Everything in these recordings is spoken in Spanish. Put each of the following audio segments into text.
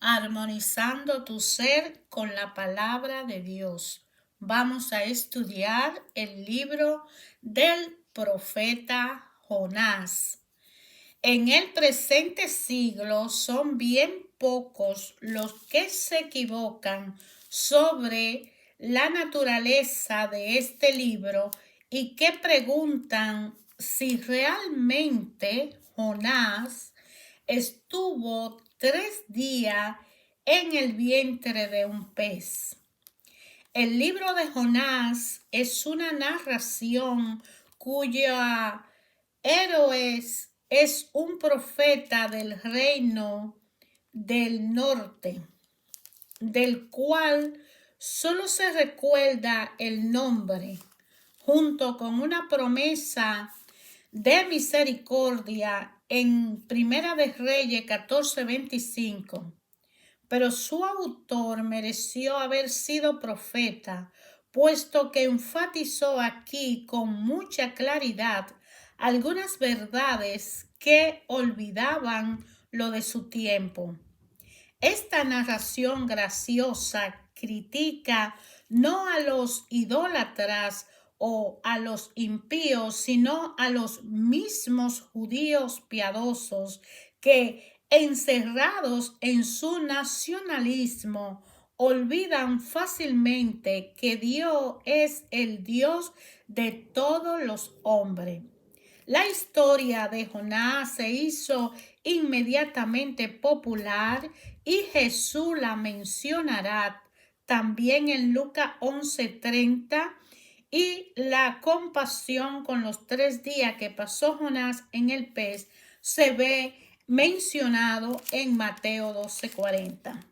armonizando tu ser con la palabra de Dios. Vamos a estudiar el libro del profeta Jonás. En el presente siglo son bien pocos los que se equivocan sobre la naturaleza de este libro y que preguntan si realmente Jonás estuvo 3 días en el vientre de un pez. El libro de Jonás es una narración cuya héroe es un profeta del reino del norte, del cual solo se recuerda el nombre, junto con una promesa de misericordia en Primera de Reyes 14:25. Pero su autor mereció haber sido profeta, puesto que enfatizó aquí con mucha claridad algunas verdades que olvidaban lo de su tiempo. Esta narración graciosa critica no a los idólatras o a los impíos, sino a los mismos judíos piadosos que, encerrados en su nacionalismo, olvidan fácilmente que Dios es el Dios de todos los hombres. La historia de Jonás se hizo inmediatamente popular y Jesús la mencionará también en Lucas 11:30 y la compasión con los 3 días que pasó Jonás en el pez se ve mencionado en Mateo 12:40.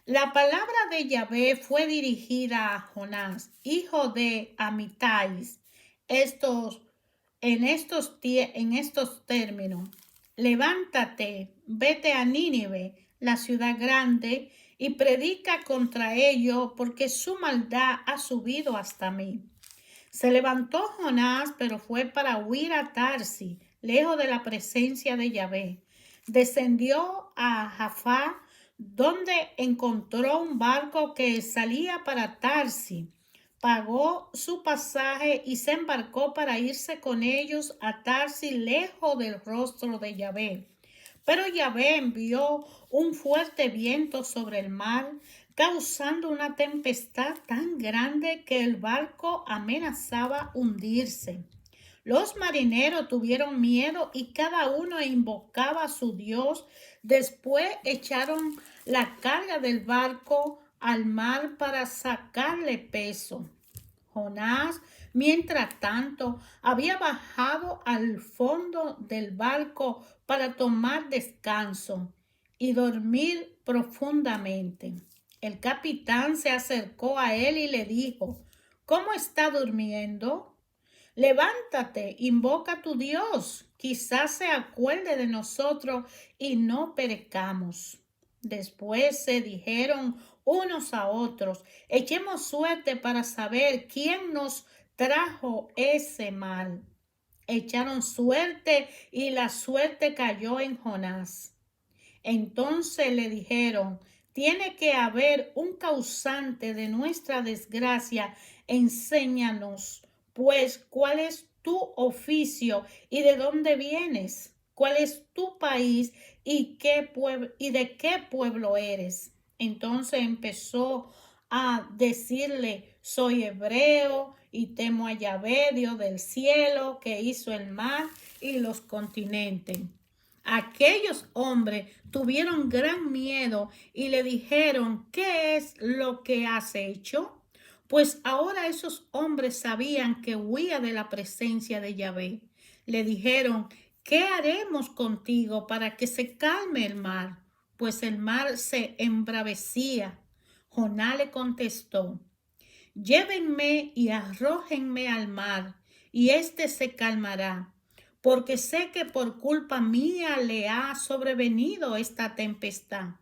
La palabra de Yahvé fue dirigida a Jonás, hijo de Amitai. En estos términos: levántate, vete a Nínive, la ciudad grande, y predica contra ello, porque su maldad ha subido hasta mí. Se levantó Jonás, pero fue para huir a Tarsis, lejos de la presencia de Yahvé. Descendió a Jaffa, donde encontró un barco que salía para Tarsis. Pagó su pasaje y se embarcó para irse con ellos a Tarsis, lejos del rostro de Yahvé. Pero Yahvé envió un fuerte viento sobre el mar, causando una tempestad tan grande que el barco amenazaba hundirse. Los marineros tuvieron miedo y cada uno invocaba a su Dios. Después echaron la carga del barco al mar para sacarle peso. Jonás, mientras tanto, había bajado al fondo del barco para tomar descanso y dormir profundamente. El capitán se acercó a él y le dijo: ¿Cómo está durmiendo? Levántate, invoca a tu Dios, quizás se acuerde de nosotros y no perezcamos. Después se dijeron unos a otros: echemos suerte para saber quién nos trajo ese mal. Echaron suerte y la suerte cayó en Jonás. Entonces le dijeron: tiene que haber un causante de nuestra desgracia. Enséñanos, pues, cuál es tu oficio y de dónde vienes, cuál es tu país y de qué pueblo eres. Entonces empezó a decirle: soy hebreo y temo a Yahvé, Dios del cielo, que hizo el mar y los continentes. Aquellos hombres tuvieron gran miedo y le dijeron: ¿qué es lo que has hecho? Pues ahora esos hombres sabían que huía de la presencia de Yahvé. Le dijeron: ¿qué haremos contigo para que se calme el mar? Pues el mar se embravecía. Jonás le contestó: llévenme y arrójenme al mar, y éste se calmará, porque sé que por culpa mía le ha sobrevenido esta tempestad.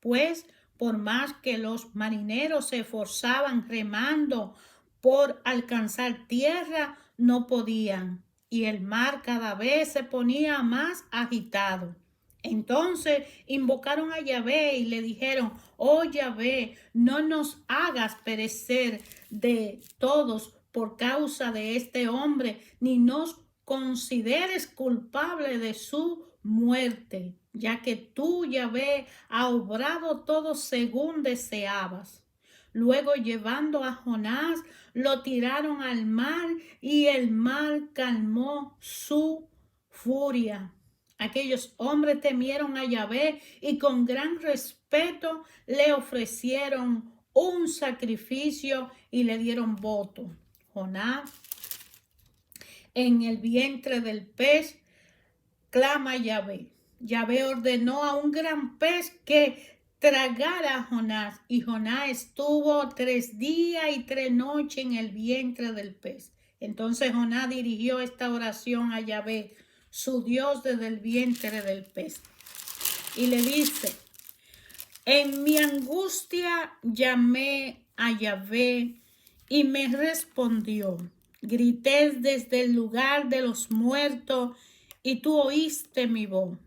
Pues por más que los marineros se esforzaban remando por alcanzar tierra, no podían, y el mar cada vez se ponía más agitado. Entonces invocaron a Yahvé y le dijeron: oh Yahvé, no nos hagas perecer de todos por causa de este hombre, ni nos consideres culpable de su muerte, ya que tú, Yahvé, has obrado todo según deseabas. Luego, llevando a Jonás, lo tiraron al mar y el mar calmó su furia. Aquellos hombres temieron a Yahvé y con gran respeto le ofrecieron un sacrificio y le dieron voto. Jonás, en el vientre del pez, clama a Yahvé. Yahvé ordenó a un gran pez que tragara a Jonás, y Jonás estuvo 3 días y 3 noches en el vientre del pez. Entonces Jonás dirigió esta oración a Yahvé, su Dios, desde el vientre del pez, y le dice: en mi angustia llamé a Yahvé y me respondió. Grité desde el lugar de los muertos y tú oíste mi voz.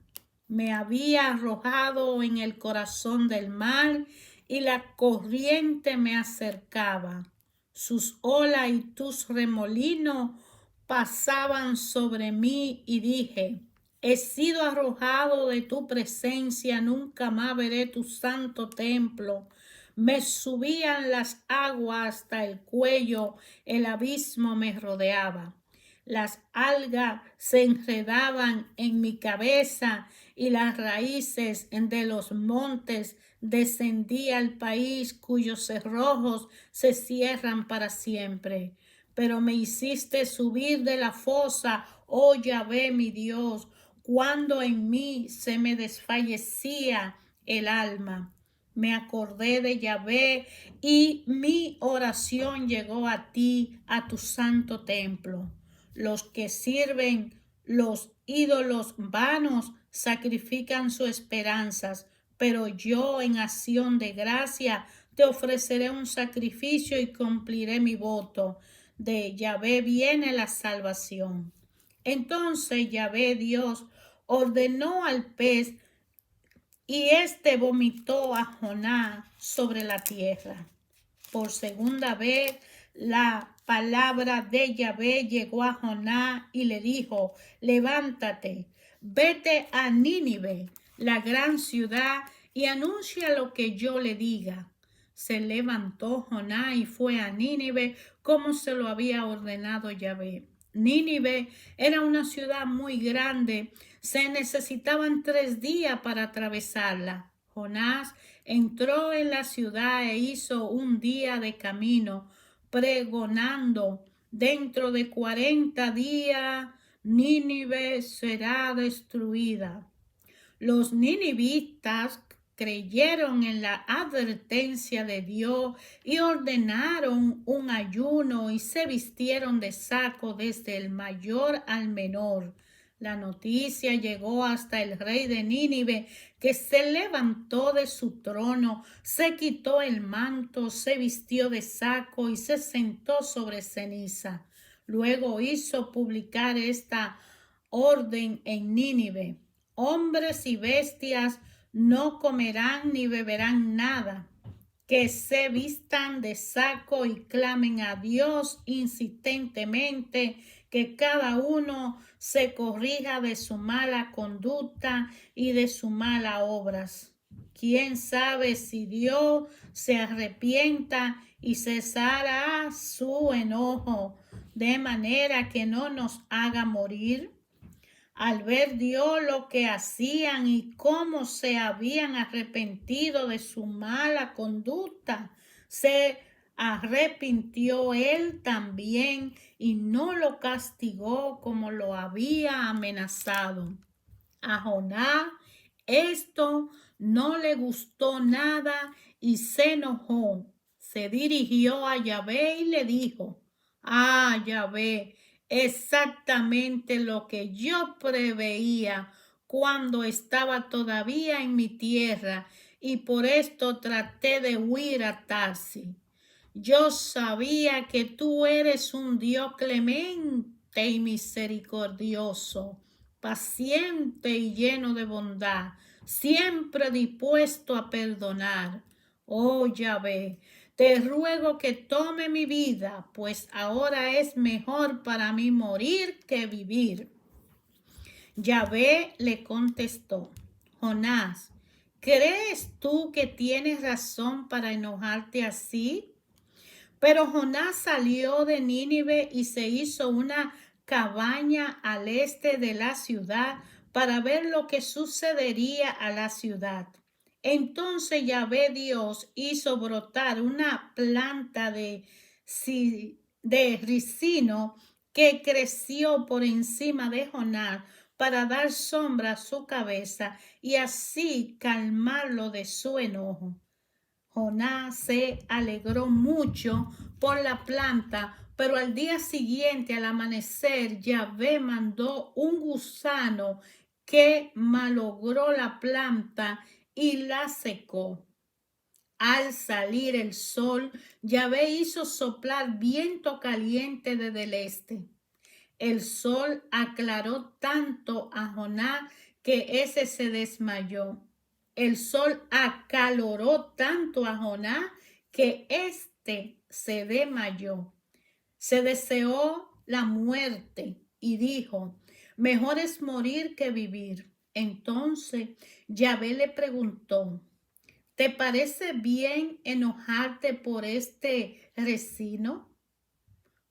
Me había arrojado en el corazón del mar y la corriente me acercaba. Sus olas y tus remolinos pasaban sobre mí y dije: he sido arrojado de tu presencia, nunca más veré tu santo templo. Me subían las aguas hasta el cuello, el abismo me rodeaba. Las algas se enredaban en mi cabeza y las raíces de los montes descendí al país cuyos cerrojos se cierran para siempre. Pero me hiciste subir de la fosa, oh Yahvé mi Dios, cuando en mí se me desfallecía el alma. Me acordé de Yahvé y mi oración llegó a ti, a tu santo templo. Los que sirven los ídolos vanos sacrifican sus esperanzas, pero yo en acción de gracia te ofreceré un sacrificio y cumpliré mi voto. De Yahvé viene la salvación. Entonces Yahvé Dios ordenó al pez y éste vomitó a Jonás sobre la tierra. Por segunda vez la palabra de Yahvé llegó a Jonás y le dijo: levántate, vete a Nínive, la gran ciudad, y anuncia lo que yo le diga. Se levantó Jonás y fue a Nínive como se lo había ordenado Yahvé. Nínive era una ciudad muy grande. Se necesitaban 3 días para atravesarla. Jonás entró en la ciudad e hizo un día de camino, pregonando: dentro de 40 días Nínive será destruida. Los ninivitas creyeron en la advertencia de Dios y ordenaron un ayuno y se vistieron de saco desde el mayor al menor. La noticia llegó hasta el rey de Nínive, que se levantó de su trono, se quitó el manto, se vistió de saco y se sentó sobre ceniza. Luego hizo publicar esta orden en Nínive: hombres y bestias no comerán ni beberán nada, que se vistan de saco y clamen a Dios insistentemente, que cada uno se corrija de su mala conducta y de sus malas obras. ¿Quién sabe si Dios se arrepienta y cesará su enojo, de manera que no nos haga morir? Al ver Dios lo que hacían y cómo se habían arrepentido de su mala conducta, se arrepintió él también y no lo castigó como lo había amenazado. A Jonás esto no le gustó nada y se enojó. Se dirigió a Yahvé y le dijo: ah, Yahvé, exactamente lo que yo preveía cuando estaba todavía en mi tierra, y por esto traté de huir a Tarsis. Yo sabía que tú eres un Dios clemente y misericordioso, paciente y lleno de bondad, siempre dispuesto a perdonar. Oh Yahvé, te ruego que tome mi vida, pues ahora es mejor para mí morir que vivir. Yahvé le contestó: Jonás, ¿crees tú que tienes razón para enojarte así? Pero Jonás salió de Nínive y se hizo una cabaña al este de la ciudad para ver lo que sucedería a la ciudad. Entonces Yahvé Dios hizo brotar una planta de ricino que creció por encima de Jonás para dar sombra a su cabeza y así calmarlo de su enojo. Jonás se alegró mucho por la planta, pero al día siguiente, al amanecer, Yahvé mandó un gusano que malogró la planta y la secó. Al salir el sol, Yahvé hizo soplar viento caliente desde el este. El sol aclaró tanto a Jonás que ese se desmayó. El sol acaloró tanto a Jonás que éste se desmayó. Se deseó la muerte y dijo: mejor es morir que vivir. Entonces Yahvé le preguntó: ¿te parece bien enojarte por este resino?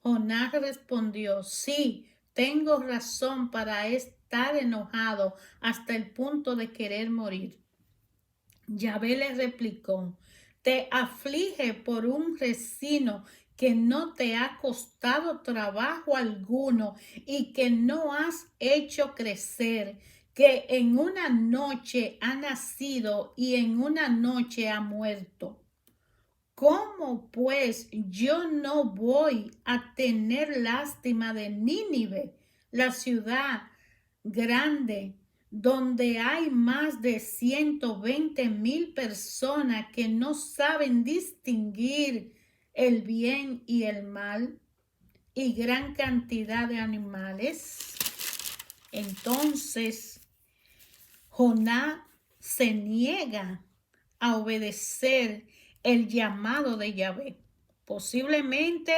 Jonás respondió: sí, tengo razón para estar enojado hasta el punto de querer morir. Yahvé le replicó: te aflige por un resino que no te ha costado trabajo alguno y que no has hecho crecer, que en una noche ha nacido y en una noche ha muerto. ¿Cómo pues yo no voy a tener lástima de Nínive, la ciudad grande, donde hay más de 120,000 personas que no saben distinguir el bien y el mal, y gran cantidad de animales? Entonces Jonás se niega a obedecer el llamado de Yahvé, posiblemente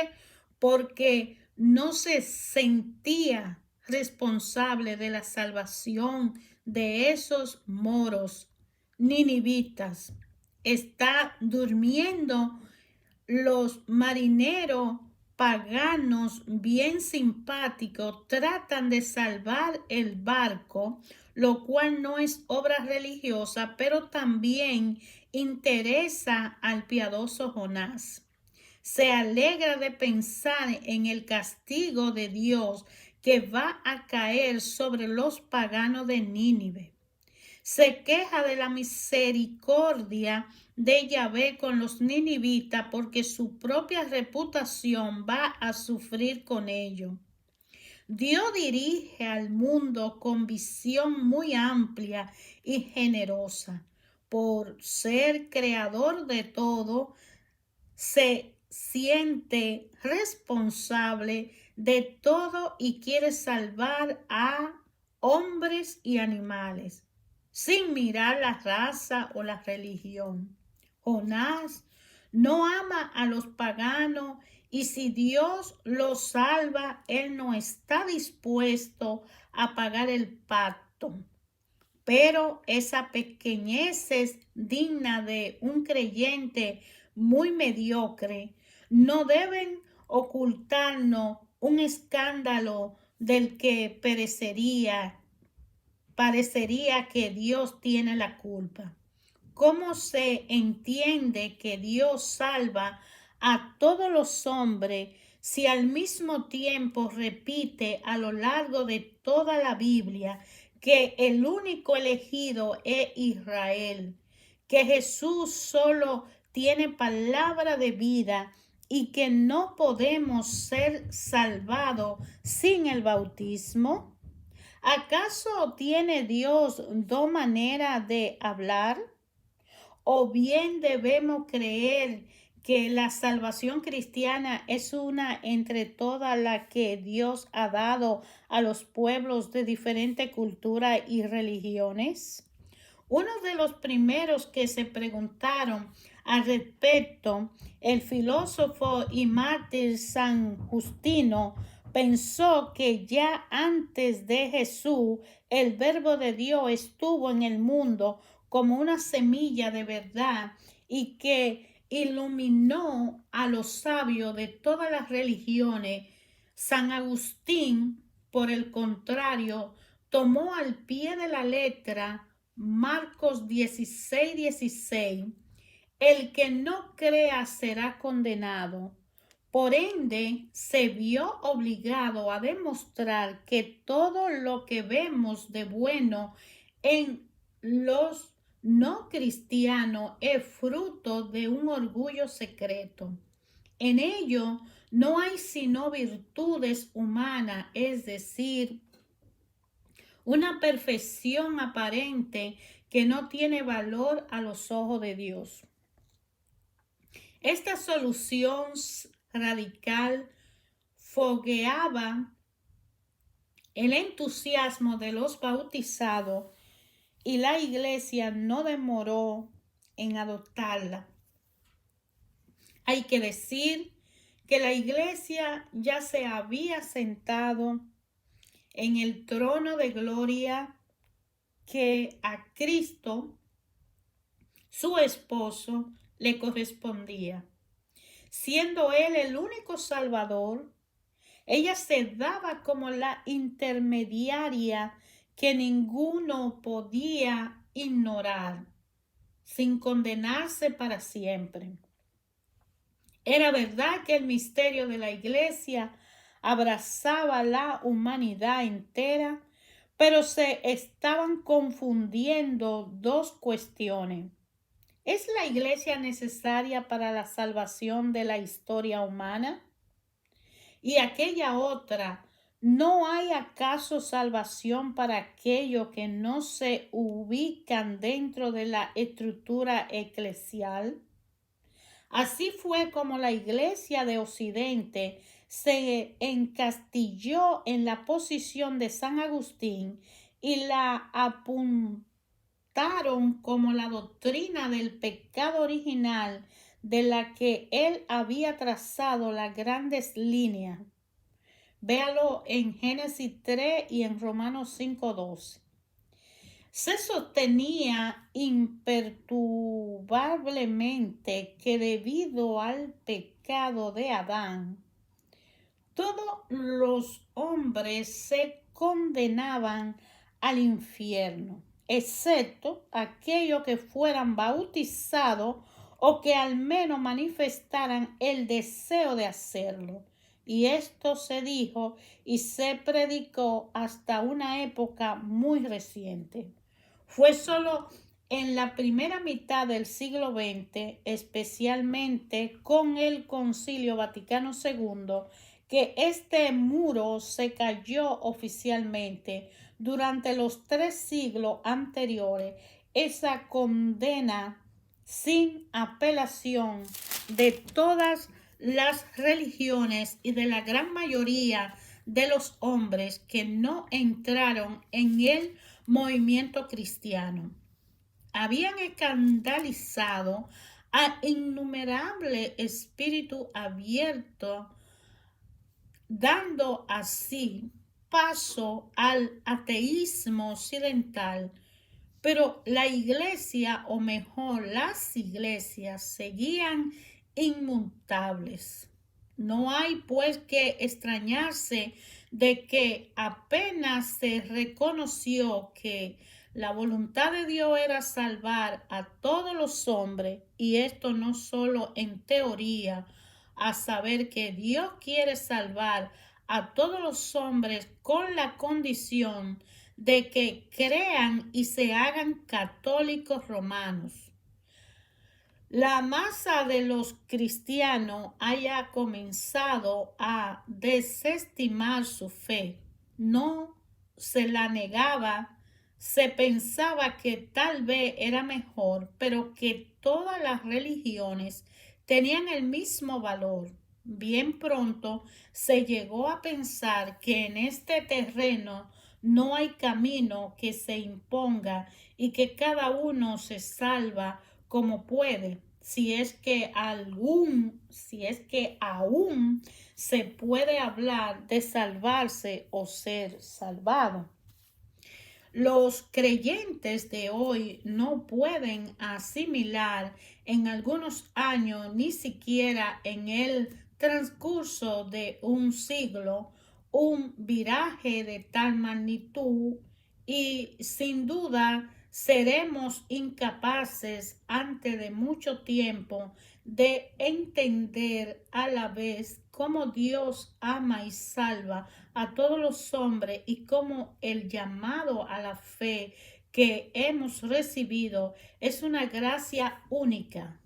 porque no se sentía responsable de la salvación de esos moros ninivitas. Está durmiendo. Los marineros paganos bien simpáticos tratan de salvar el barco, lo cual no es obra religiosa, pero también interesa al piadoso Jonás. Se alegra de pensar en el castigo de Dios que va a caer sobre los paganos de Nínive. Se queja de la misericordia de Yahvé con los ninivitas porque su propia reputación va a sufrir con ello. Dios dirige al mundo con visión muy amplia y generosa. Por ser creador de todo, se siente responsable de todo y quiere salvar a hombres y animales, sin mirar la raza o la religión. Jonás no ama a los paganos y si Dios los salva, él no está dispuesto a pagar el pacto. Pero esa pequeñez es digna de un creyente muy mediocre. No deben ocultarnos un escándalo del que parecería que Dios tiene la culpa. ¿Cómo se entiende que Dios salva a todos los hombres si al mismo tiempo repite a lo largo de toda la Biblia que el único elegido es Israel, que Jesús solo tiene palabra de vida y que no podemos ser salvados sin el bautismo? ¿Acaso tiene Dios dos maneras de hablar? ¿O bien debemos creer que la salvación cristiana es una entre todas las que Dios ha dado a los pueblos de diferente cultura y religiones? Uno de los primeros que se preguntaron al respecto, el filósofo y mártir San Justino, pensó que ya antes de Jesús el Verbo de Dios estuvo en el mundo como una semilla de verdad y que iluminó a los sabios de todas las religiones. San Agustín, por el contrario, tomó al pie de la letra Marcos 16:16, el que no crea será condenado. Por ende, se vio obligado a demostrar que todo lo que vemos de bueno en los no cristianos es fruto de un orgullo secreto. En ello no hay sino virtudes humanas, es decir, una perfección aparente que no tiene valor a los ojos de Dios. Esta solución radical fogueaba el entusiasmo de los bautizados y la iglesia no demoró en adoptarla. Hay que decir que la iglesia ya se había sentado en el trono de gloria que a Cristo, su esposo, le correspondía. Siendo él el único Salvador, ella se daba como la intermediaria que ninguno podía ignorar, sin condenarse para siempre. Era verdad que el misterio de la iglesia abrazaba la humanidad entera, pero se estaban confundiendo dos cuestiones. ¿Es la iglesia necesaria para la salvación de la historia humana? Y aquella otra, ¿no hay acaso salvación para aquellos que no se ubican dentro de la estructura eclesial? Así fue como la iglesia de Occidente se encastilló en la posición de San Agustín y la apuntaron como la doctrina del pecado original de la que él había trazado las grandes líneas. Véalo en Génesis 3 y en Romanos 5:12. Se sostenía imperturbablemente que debido al pecado de Adán, todos los hombres se condenaban al infierno, excepto aquellos que fueran bautizados o que al menos manifestaran el deseo de hacerlo. Y esto se dijo y se predicó hasta una época muy reciente. Fue solo en la primera mitad del siglo XX, especialmente con el Concilio Vaticano II, que este muro se cayó oficialmente. Durante los 3 siglos anteriores, esa condena sin apelación de todas las religiones y de la gran mayoría de los hombres que no entraron en el movimiento cristiano habían escandalizado a innumerables espíritus abiertos, dando así paso al ateísmo occidental. Pero la iglesia, o mejor, las iglesias, seguían inmutables. No hay pues que extrañarse de que apenas se reconoció que la voluntad de Dios era salvar a todos los hombres, y esto no solo en teoría, a saber que Dios quiere salvar a todos los hombres con la condición de que crean y se hagan católicos romanos. La masa de los cristianos haya comenzado a desestimar su fe. No se la negaba, se pensaba que tal vez era mejor, pero que todas las religiones tenían el mismo valor. Bien pronto se llegó a pensar que en este terreno no hay camino que se imponga y que cada uno se salva como puede, si es que aún se puede hablar de salvarse o ser salvado. Los creyentes de hoy no pueden asimilar en algunos años, ni siquiera en el transcurso de un siglo, un viraje de tal magnitud y sin duda seremos incapaces antes de mucho tiempo de entender a la vez cómo Dios ama y salva a todos los hombres y cómo el llamado a la fe que hemos recibido es una gracia única.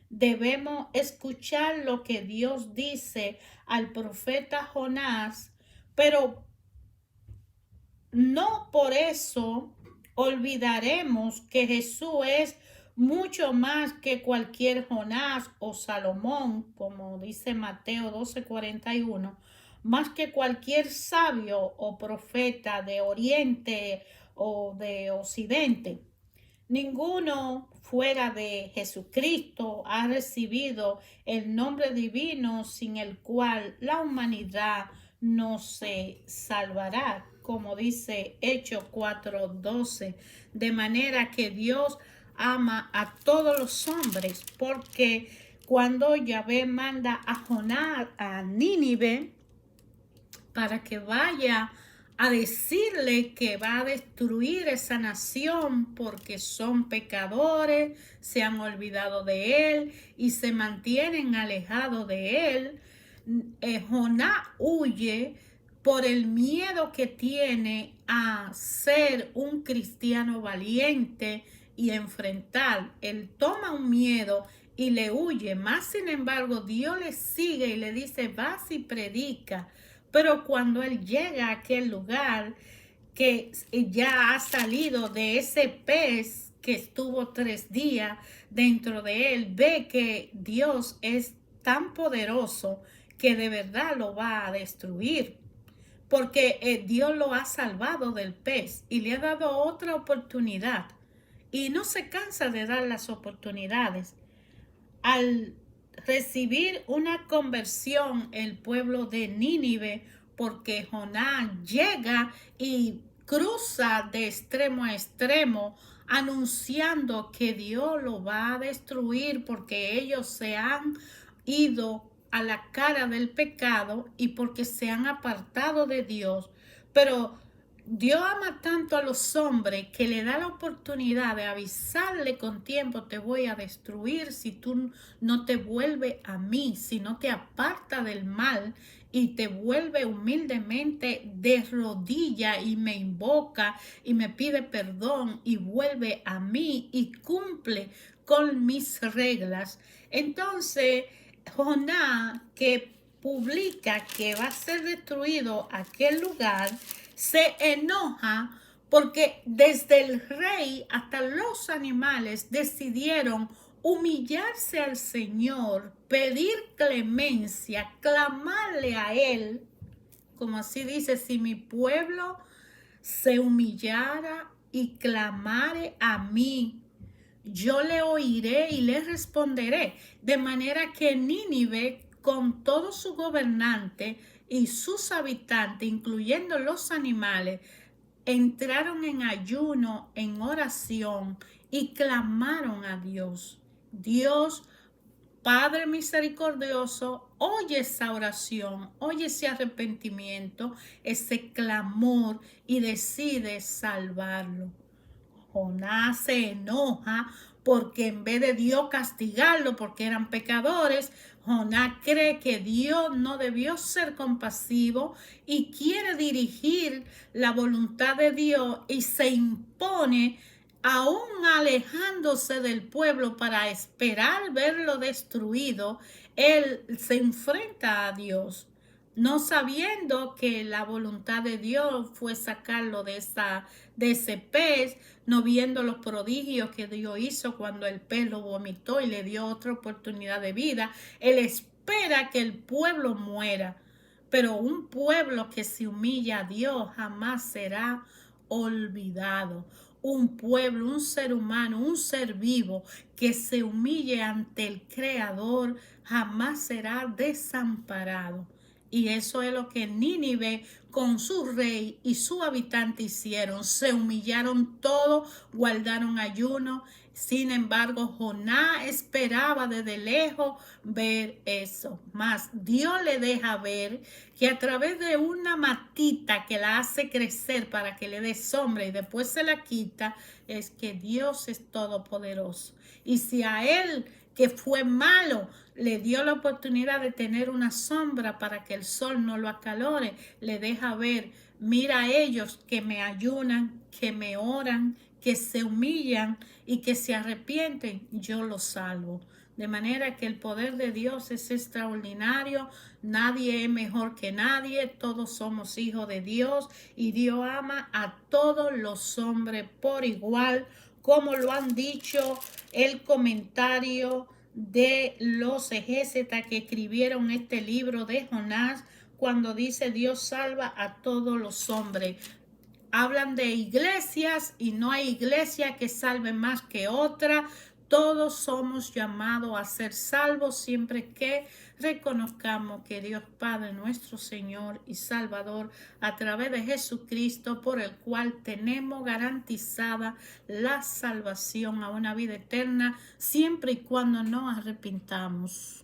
Debemos escuchar lo que Dios dice al profeta Jonás, pero no por eso olvidaremos que Jesús es mucho más que cualquier Jonás o Salomón, como dice Mateo 12:41, más que cualquier sabio o profeta de Oriente o de Occidente. Ninguno fuera de Jesucristo ha recibido el nombre divino sin el cual la humanidad no se salvará, como dice Hechos 4:12, de manera que Dios ama a todos los hombres, porque cuando Yahvé manda a Jonás a Nínive para que vaya a decirle que va a destruir esa nación porque son pecadores, se han olvidado de él y se mantienen alejados de él. Jonás huye por el miedo que tiene a ser un cristiano valiente y enfrentar. Él toma un miedo y le huye. Más sin embargo, Dios le sigue y le dice, vas y predica. Pero cuando él llega a aquel lugar que ya ha salido de ese pez que estuvo 3 días dentro de él, ve que Dios es tan poderoso que de verdad lo va a destruir. Porque Dios lo ha salvado del pez y le ha dado otra oportunidad. Y no se cansa de dar las oportunidades. Al recibir una conversión el pueblo de Nínive, porque Jonás llega y cruza de extremo a extremo anunciando que Dios lo va a destruir porque ellos se han ido a la cara del pecado y porque se han apartado de Dios. Pero Dios ama tanto a los hombres que le da la oportunidad de avisarle con tiempo, te voy a destruir si tú no te vuelves a mí, si no te apartas del mal y te vuelve humildemente de rodilla y me invoca y me pide perdón y vuelve a mí y cumple con mis reglas. Entonces, Jonás, que publica que va a ser destruido aquel lugar, se enoja porque desde el rey hasta los animales decidieron humillarse al Señor, pedir clemencia, clamarle a Él, como así dice, si mi pueblo se humillara y clamare a mí, yo le oiré y le responderé. De manera que Nínive, con todo su gobernante y sus habitantes, incluyendo los animales, entraron en ayuno, en oración y clamaron a Dios. Dios, Padre misericordioso, oye esa oración, oye ese arrepentimiento, ese clamor y decide salvarlo. Jonás se enoja porque en vez de Dios castigarlo porque eran pecadores, Jonás cree que Dios no debió ser compasivo y quiere dirigir la voluntad de Dios y se impone aún alejándose del pueblo para esperar verlo destruido. Él se enfrenta a Dios. no sabiendo que la voluntad de Dios fue sacarlo de ese pez, no viendo los prodigios que Dios hizo cuando el pez lo vomitó y le dio otra oportunidad de vida. Él espera que el pueblo muera, pero un pueblo que se humilla a Dios jamás será olvidado. Un pueblo, un ser humano, un ser vivo que se humille ante el Creador jamás será desamparado. Y eso es lo que Nínive con su rey y su habitante hicieron. Se humillaron todos, guardaron ayuno. Sin embargo, Jonás esperaba desde lejos ver eso. Mas Dios le deja ver que a través de una matita que la hace crecer para que le dé sombra y después se la quita, es que Dios es todopoderoso. Y si a él, que fue malo, le dio la oportunidad de tener una sombra para que el sol no lo acalore, le deja ver, mira a ellos que me ayunan, que me oran, que se humillan y que se arrepienten, yo los salvo. De manera que el poder de Dios es extraordinario, nadie es mejor que nadie, todos somos hijos de Dios y Dios ama a todos los hombres por igual, como lo han dicho el comentario de los exégetas que escribieron este libro de Jonás, cuando dice Dios salva a todos los hombres. Hablan de iglesias y no hay iglesia que salve más que otra. Todos somos llamados a ser salvos siempre que reconozcamos que Dios Padre, nuestro Señor y Salvador, a través de Jesucristo, por el cual tenemos garantizada la salvación a una vida eterna, siempre y cuando nos arrepintamos.